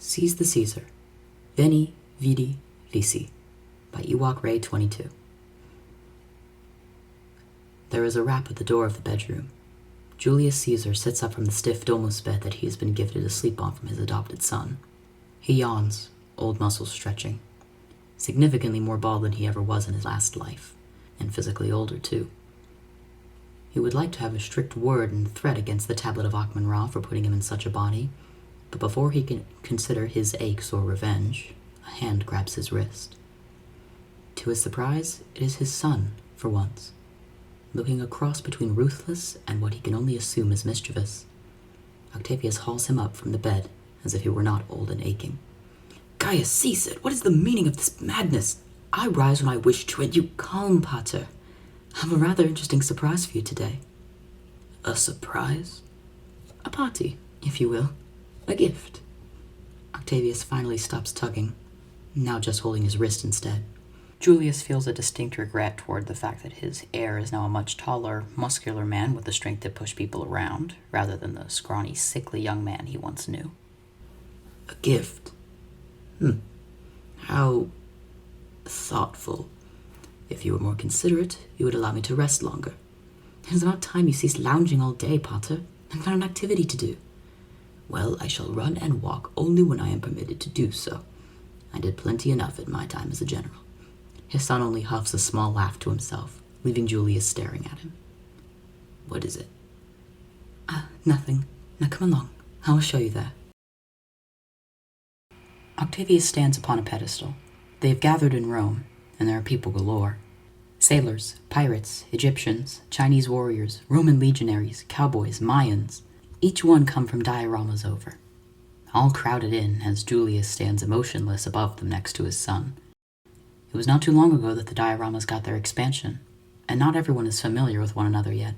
Seize the Caesar. Veni, Vidi, Vici by Ewok Ray 22. There is a rap at the door of the bedroom. Julius Caesar sits up from the stiff domus bed that he has been gifted to sleep on from his adopted son. He yawns, old muscles stretching. Significantly more bald than he ever was in his last life, and physically older too. He would like to have a strict word and threat against the tablet of Achman Ra for putting him in such a body, but before he can consider his aches or revenge, a hand grabs his wrist. To his surprise, it is his son, for once, looking a cross between ruthless and what he can only assume is mischievous. Octavius hauls him up from the bed, as if he were not old and aching. "Gaius Caesar, what is the meaning of this madness? I rise when I wish to, and you calm, pater. I have a rather interesting surprise for you today." "A surprise?" "A party, if you will. A gift." Octavius finally stops tugging, now just holding his wrist instead. Julius feels a distinct regret toward the fact that his heir is now a much taller, muscular man with the strength to push people around, rather than the scrawny, sickly young man he once knew. "A gift? How thoughtful. If you were more considerate, you would allow me to rest longer. It is about time you ceased lounging all day, pater, and found an activity to do." "Well, I shall run and walk only when I am permitted to do so. I did plenty enough at my time as a general." His son only huffs a small laugh to himself, leaving Julius staring at him. "What is it?" Nothing. Now come along. I will show you there." Octavius stands upon a pedestal. They have gathered in Rome, and there are people galore. Sailors, pirates, Egyptians, Chinese warriors, Roman legionaries, cowboys, Mayans. Each one come from dioramas over. All crowded in as Julius stands emotionless above them next to his son. It was not too long ago that the dioramas got their expansion, and not everyone is familiar with one another yet.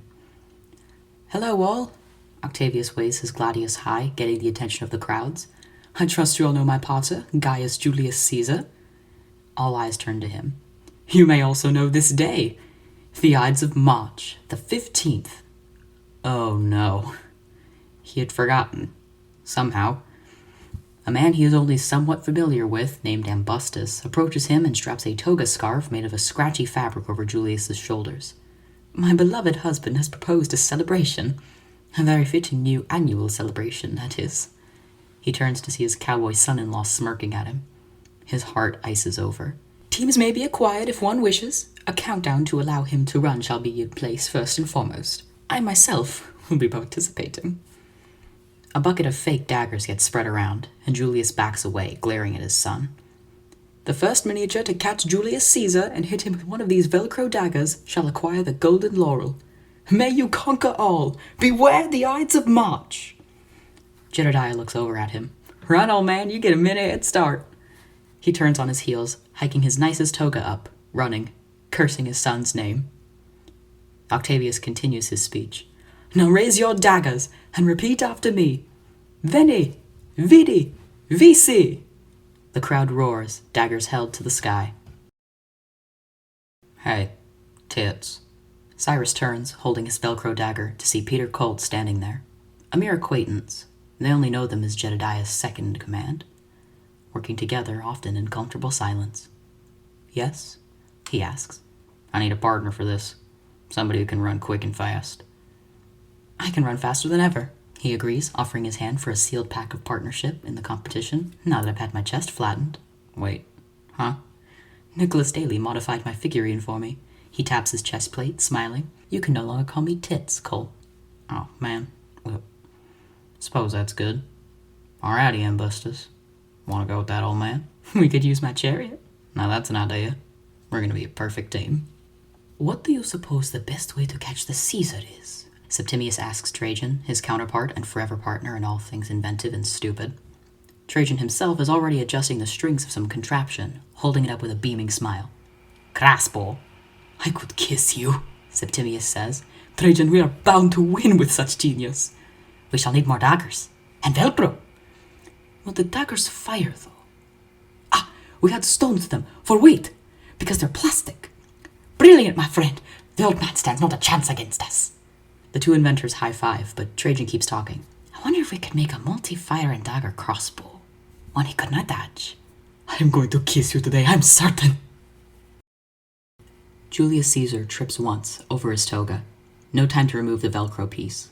"Hello, all." Octavius waves his gladius high, getting the attention of the crowds. "I trust you all know my pater, Gaius Julius Caesar." All eyes turn to him. "You may also know this day, the Ides of March, the 15th. Oh no. He had forgotten. Somehow. A man he is only somewhat familiar with, named Ambustus, approaches him and straps a toga scarf made of a scratchy fabric over Julius's shoulders. "My beloved husband has proposed a celebration. A very fitting new annual celebration, that is." He turns to see his cowboy son-in-law smirking at him. His heart ices over. "Teams may be acquired if one wishes. A countdown to allow him to run shall be in place first and foremost. I myself will be participating." A bucket of fake daggers gets spread around, and Julius backs away, glaring at his son. "The first miniature to catch Julius Caesar and hit him with one of these Velcro daggers shall acquire the golden laurel. May you conquer all! Beware the Ides of March!" Jedediah looks over at him. "Run, old man, you get a minute head start." He turns on his heels, hiking his nicest toga up, running, cursing his son's name. Octavius continues his speech. "Now raise your daggers and repeat after me. Veni, Vidi, Vici." The crowd roars, daggers held to the sky. "Hey, tits." Cyrus turns, holding his Velcro dagger, to see Peter Colt standing there. A mere acquaintance. They only know them as Jedediah's second in command, working together often in comfortable silence. "Yes?" he asks. "I need a partner for this. Somebody who can run quick and fast." "I can run faster than ever," he agrees, offering his hand for a sealed pack of partnership in the competition, now that I've had my chest flattened. "Wait, huh?" "Nicholas Daly modified my figurine for me." He taps his chest plate, smiling. "You can no longer call me Tits, Cole." "Oh, man. Well, suppose that's good. Alrighty, Ambustus. Want to go with that, old man?" "We could use my chariot." "Now that's an idea. We're going to be a perfect team." "What do you suppose the best way to catch the Caesar is?" Septimius asks Trajan, his counterpart and forever partner in all things inventive and stupid. Trajan himself is already adjusting the strings of some contraption, holding it up with a beaming smile. "Craspo." "I could kiss you," Septimius says. "Trajan, we are bound to win with such genius." "We shall need more daggers. And Velcro." "Will the daggers fire, though?" "We had stones them for weight, because they're plastic." "Brilliant, my friend. The old man stands not a chance against us." The two inventors high-five, but Trajan keeps talking. "I wonder if we could make a multi-fire and dagger crossbow." When he could not dodge. I'm going to kiss you today, I'm certain. Julius Caesar trips once over his toga. No time to remove the Velcro piece.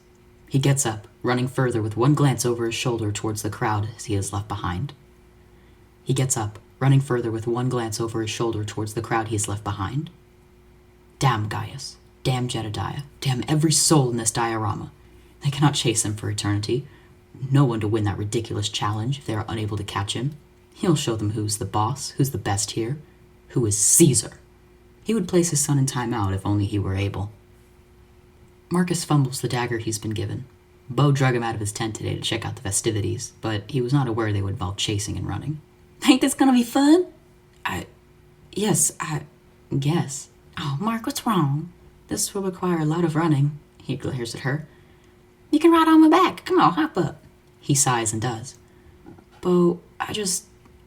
He gets up, running further with one glance over his shoulder towards the crowd as he is left behind. He gets up, running further with one glance over his shoulder towards the crowd he has left behind. Damn Gaius. Damn Jedediah. Damn every soul in this diorama. They cannot chase him for eternity. No one to win that ridiculous challenge if they are unable to catch him. He'll show them who's the boss, who's the best here, who is Caesar. He would place his son in timeout if only he were able. Marcus fumbles the dagger he's been given. Bo drug him out of his tent today to check out the festivities, but he was not aware they would involve chasing and running. Think this gonna be fun? Yes, I guess. Oh, Mark, what's wrong? This will require a lot of running. He glares at her. You can ride on my back. Come on, hop up. He sighs and does. Bo,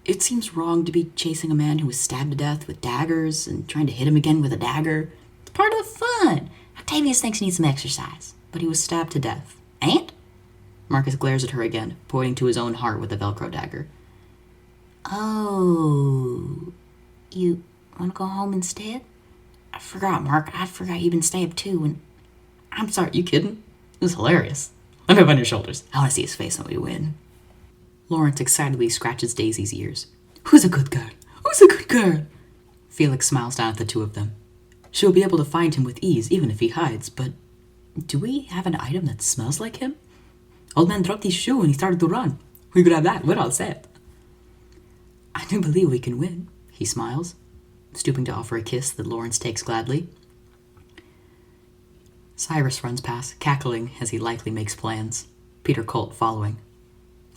it seems wrong to be chasing a man who was stabbed to death with daggers and trying to hit him again with a dagger. It's part of the fun. Octavius thinks he needs some exercise, but he was stabbed to death. And? Marcus glares at her again, pointing to his own heart with the Velcro dagger. Oh, you want to go home instead? I forgot, Mark. I forgot you've been stabbed too, and I'm sorry. You kidding? It was hilarious. Let me up on your shoulders. I want to see his face when we win. Lawrence excitedly scratches Daisy's ears. Who's a good girl? Who's a good girl? Felix smiles down at the two of them. She'll be able to find him with ease, even if he hides, but do we have an item that smells like him? Old man dropped his shoe and he started to run. We could have that. We're all set. I do believe we can win, he smiles, stooping to offer a kiss that Lawrence takes gladly. Cyrus runs past, cackling as he likely makes plans. Peter Colt following.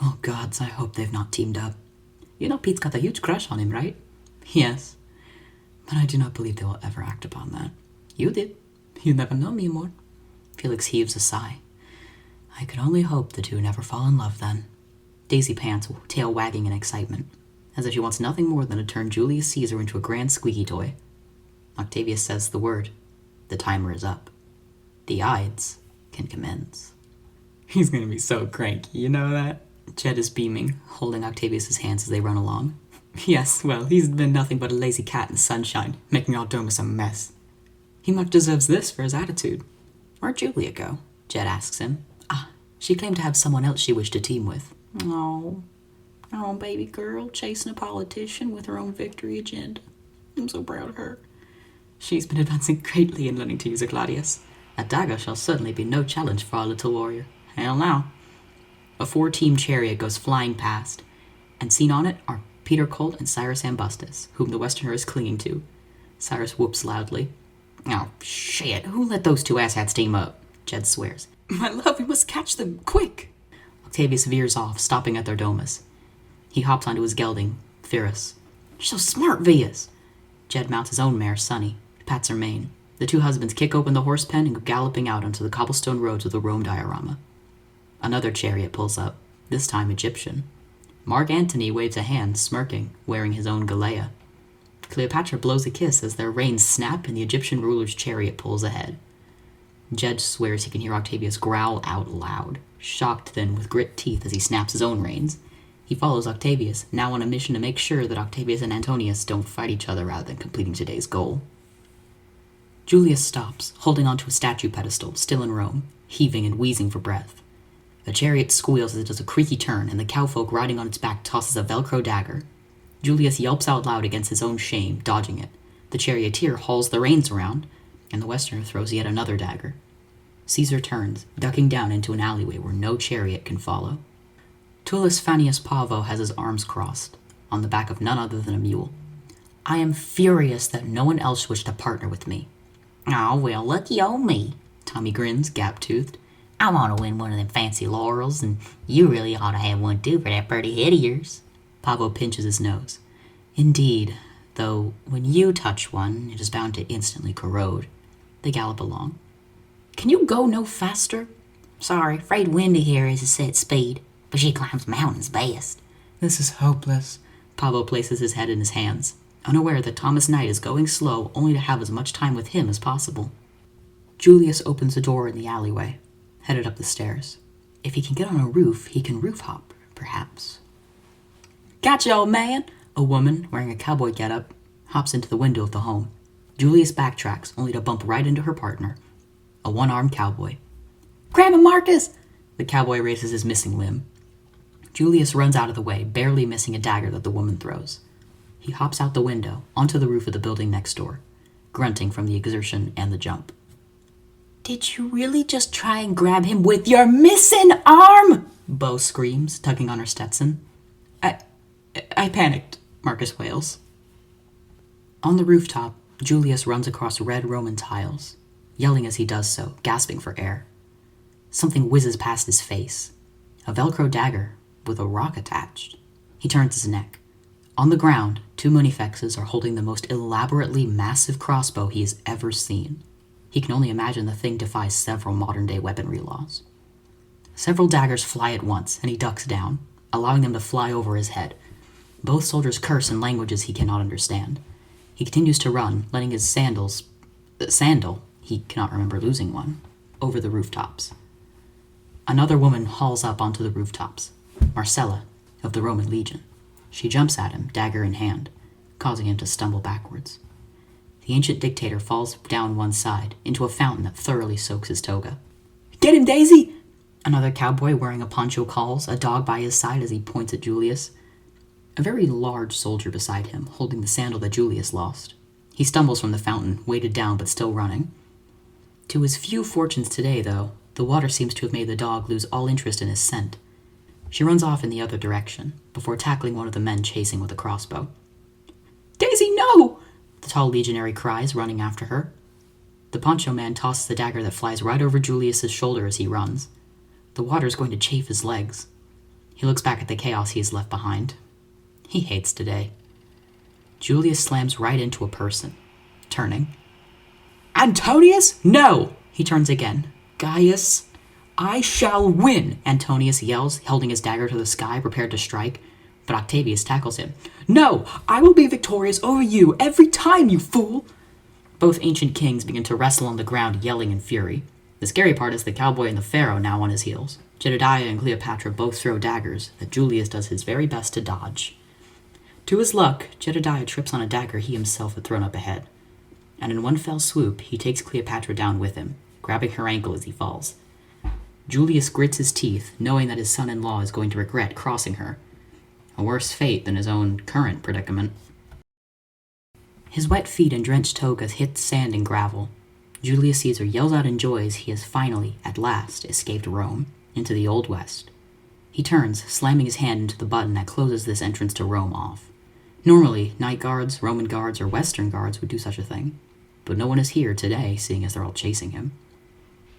Oh gods, I hope they've not teamed up. You know Pete's got a huge crush on him, right? Yes. But I do not believe they will ever act upon that. You did. You never know me more. Felix heaves a sigh. I could only hope the two never fall in love then. Daisy pants, tail wagging in excitement, as if she wants nothing more than to turn Julius Caesar into a grand squeaky toy. Octavius says the word. The timer is up. The Ides can commence. He's gonna be so cranky, you know that? Jed is beaming, holding Octavius's hands as they run along. Yes, well, he's been nothing but a lazy cat in the sunshine, making our Domus a mess. He much deserves this for his attitude. Where'd Julia go? Jed asks him. She claimed to have someone else she wished to team with. Oh, our own baby girl chasing a politician with her own victory agenda. I'm so proud of her. She's been advancing greatly in learning to use a gladius. A dagger shall certainly be no challenge for our little warrior. Hell no. A 4-team chariot goes flying past, and seen on it are Peter Colt and Cyrus Ambustus, whom the Westerner is clinging to. Cyrus whoops loudly. Oh, shit, who let those two asshats team up? Jed swears. My love, we must catch them, quick! Octavius veers off, stopping at their domus. He hops onto his gelding, Pyrrhus. You're so smart, Vius! Jed mounts his own mare, Sunny, pats her mane. The two husbands kick open the horse pen and go galloping out onto the cobblestone roads of the Rome diorama. Another chariot pulls up, this time Egyptian. Mark Antony waves a hand, smirking, wearing his own Galea. Cleopatra blows a kiss as their reins snap and the Egyptian ruler's chariot pulls ahead. Jed swears he can hear Octavius growl out loud, shocked then with grit teeth as he snaps his own reins. He follows Octavius, now on a mission to make sure that Octavius and Antonius don't fight each other rather than completing today's goal. Julius stops, holding onto a statue pedestal, still in Rome, heaving and wheezing for breath. The chariot squeals as it does a creaky turn, and the cowfolk riding on its back tosses a Velcro dagger. Julius yelps out loud against his own shame, dodging it. The charioteer hauls the reins around, and the Westerner throws yet another dagger. Caesar turns, ducking down into an alleyway where no chariot can follow. Tullus Fannius Pavo has his arms crossed, on the back of none other than a mule. I am furious that no one else wished to partner with me. Oh, well, lucky old me, Tommy grins, gap-toothed. I want to win one of them fancy laurels, and you really ought to have one too for that pretty head of yours. Pavo pinches his nose. Indeed, though when you touch one, it is bound to instantly corrode. They gallop along. Can you go no faster? Sorry, afraid Wendy here is a set speed, but she climbs mountains best. This is hopeless. Pavo places his head in his hands, unaware that Thomas Knight is going slow only to have as much time with him as possible. Julius opens a door in the alleyway, headed up the stairs. If he can get on a roof, he can roof hop, perhaps. Gotcha, old man! A woman, wearing a cowboy getup, hops into the window of the home. Julius backtracks, only to bump right into her partner, a one-armed cowboy. Grandma Marcus! The cowboy raises his missing limb. Julius runs out of the way, barely missing a dagger that the woman throws. He hops out the window, onto the roof of the building next door, grunting from the exertion and the jump. Did you really just try and grab him with your missing arm? Bo screams, tugging on her Stetson. I panicked, Marcus wails. On the rooftop, Julius runs across red Roman tiles, yelling as he does so, gasping for air. Something whizzes past his face. A Velcro dagger with a rock attached. He turns his neck. On the ground, two Munifexes are holding the most elaborately massive crossbow he has ever seen. He can only imagine the thing defies several modern-day weaponry laws. Several daggers fly at once, and he ducks down, allowing them to fly over his head. Both soldiers curse in languages he cannot understand. He continues to run, letting his sandal, he cannot remember losing one, over the rooftops. Another woman hauls up onto the rooftops, Marcella, of the Roman Legion. She jumps at him, dagger in hand, causing him to stumble backwards. The ancient dictator falls down one side, into a fountain that thoroughly soaks his toga. Get him, Daisy! Another cowboy wearing a poncho calls, a dog by his side as he points at Julius. A very large soldier beside him, holding the sandal that Julius lost. He stumbles from the fountain, weighted down but still running. To his few fortunes today, though, the water seems to have made the dog lose all interest in his scent. She runs off in the other direction, before tackling one of the men chasing with a crossbow. Daisy, no! The tall legionary cries, running after her. The poncho man tosses the dagger that flies right over Julius's shoulder as he runs. The water's going to chafe his legs. He looks back at the chaos he has left behind. He hates today. Julius slams right into a person, turning. Antonius? No! He turns again. Gaius, I shall win, Antonius yells, holding his dagger to the sky, prepared to strike. But Octavius tackles him. No, I will be victorious over you every time, you fool! Both ancient kings begin to wrestle on the ground, yelling in fury. The scary part is the cowboy and the pharaoh now on his heels. Jedediah and Cleopatra both throw daggers that Julius does his very best to dodge. To his luck, Jedediah trips on a dagger he himself had thrown up ahead. And in one fell swoop, he takes Cleopatra down with him, grabbing her ankle as he falls. Julius grits his teeth, knowing that his son-in-law is going to regret crossing her. A worse fate than his own current predicament. His wet feet and drenched togas hit sand and gravel. Julius Caesar yells out in joy as he has finally, at last, escaped Rome, into the Old West. He turns, slamming his hand into the button that closes this entrance to Rome off. Normally, night guards, Roman guards, or Western guards would do such a thing, but no one is here today, seeing as they're all chasing him.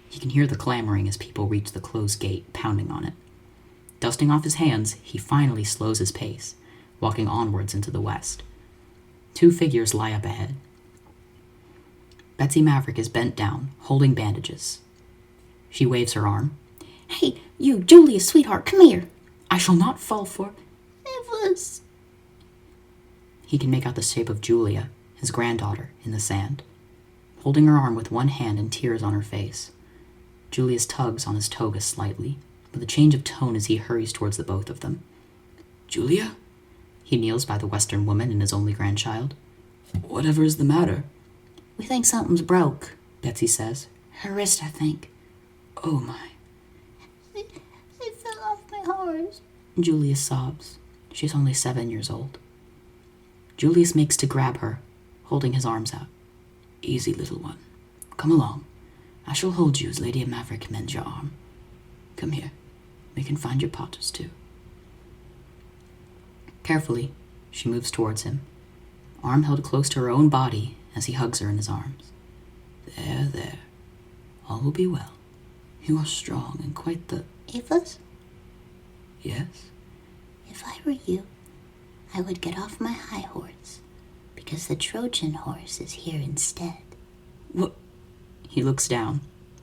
He can hear the clamoring as people reach the closed gate, pounding on it. Dusting off his hands, he finally slows his pace, walking onwards into the west. Two figures lie up ahead. Betsy Maverick is bent down, holding bandages. She waves her arm. Hey, you, Julius, sweetheart, come here. I shall not fall for... Evas. He can make out the shape of Julia, his granddaughter, in the sand. Holding her arm with one hand and tears on her face. Julius tugs on his toga slightly, with a change of tone as he hurries towards the both of them. Julia? He kneels by the Western woman and his only grandchild. Whatever is the matter? We think something's broke, Betsy says. Her wrist, I think. Oh my. It fell off my horse. Julius sobs. She's only 7 years old. Julius makes to grab her, holding his arms out. Easy, little one. Come along. I shall hold you as Lady Maverick mends your arm. Come here. We can find your potters, too. Carefully, she moves towards him, arm held close to her own body as he hugs her in his arms. There, there. All will be well. You are strong and quite the... Evas? Yes? If I were you, I would get off my high horse, because the Trojan horse is here instead. What? He looks down,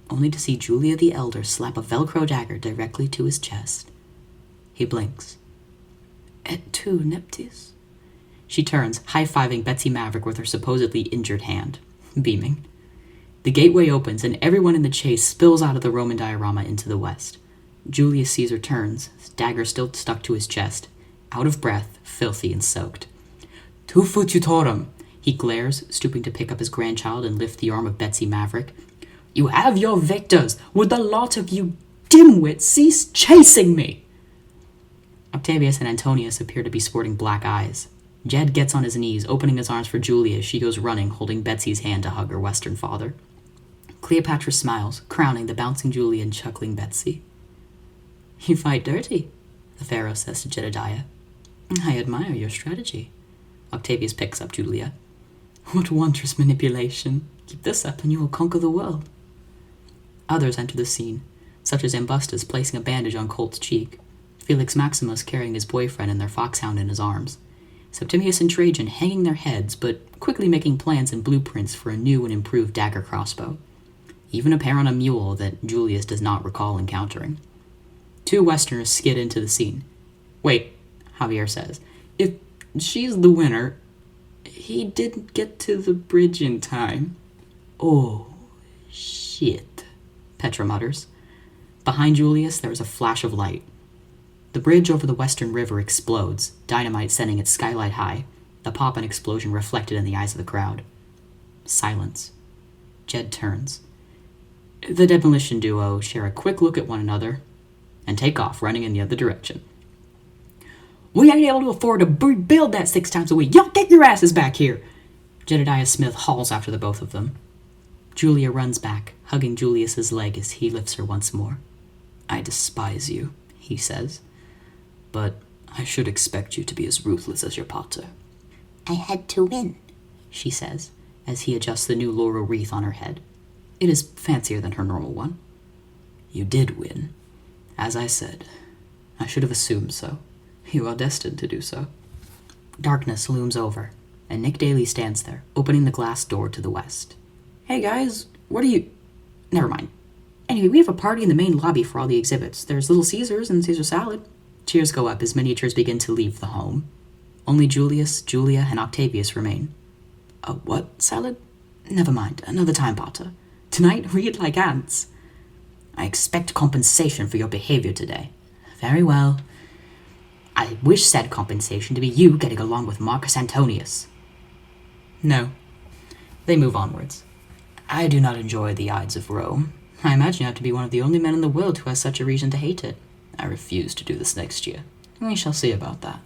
only to see Julia the Elder slap a Velcro dagger directly to his chest. He blinks. Et tu, Neptis? She turns, high-fiving Betsy Maverick with her supposedly injured hand, beaming. The gateway opens, and everyone in the chase spills out of the Roman diorama into the west. Julius Caesar turns, his dagger still stuck to his chest, out of breath, filthy and soaked. Tu fututorum, he glares, stooping to pick up his grandchild and lift the arm of Betsy Maverick. You have your victors! Would the lot of you dimwits cease chasing me? Octavius and Antonius appear to be sporting black eyes. Jed gets on his knees, opening his arms for Julia as she goes running, holding Betsy's hand to hug her Western father. Cleopatra smiles, crowning the bouncing Julia and chuckling Betsy. You fight dirty, the pharaoh says to Jedediah. I admire your strategy. Octavius picks up Julia. What wondrous manipulation. Keep this up and you will conquer the world. Others enter the scene, such as Ambustus placing a bandage on Colt's cheek, Felix Maximus carrying his boyfriend and their foxhound in his arms, Septimius and Trajan hanging their heads but quickly making plans and blueprints for a new and improved dagger crossbow. Even a pair on a mule that Julius does not recall encountering. 2 Westerners skid into the scene. Wait, Javier says, if she's the winner, he didn't get to the bridge in time. Oh, shit, Petra mutters. Behind Julius, there is a flash of light. The bridge over the Western River explodes, dynamite sending its skylight high, the pop and explosion reflected in the eyes of the crowd. Silence. Jed turns. The demolition duo share a quick look at one another and take off, running in the other direction. We ain't able to afford to rebuild that 6 times a week. Y'all get your asses back here! Jedediah Smith hauls after the both of them. Julia runs back, hugging Julius's leg as he lifts her once more. I despise you, he says, but I should expect you to be as ruthless as your pater. I had to win, she says, as he adjusts the new laurel wreath on her head. It is fancier than her normal one. You did win. As I said, I should have assumed so. You are destined to do so. Darkness looms over, and Nick Daly stands there, opening the glass door to the west. Hey guys, what are you... Never mind. Anyway, we have a party in the main lobby for all the exhibits. There's Little Caesars and Caesar salad. Cheers go up as miniatures begin to leave the home. Only Julius, Julia, and Octavius remain. A what salad? Never mind, another time, Potter. Tonight, we eat like ants. I expect compensation for your behavior today. Very well. I wish said compensation to be you getting along with Marcus Antonius. No. They move onwards. I do not enjoy the Ides of Rome. I imagine you have to be one of the only men in the world who has such a reason to hate it. I refuse to do this next year. We shall see about that.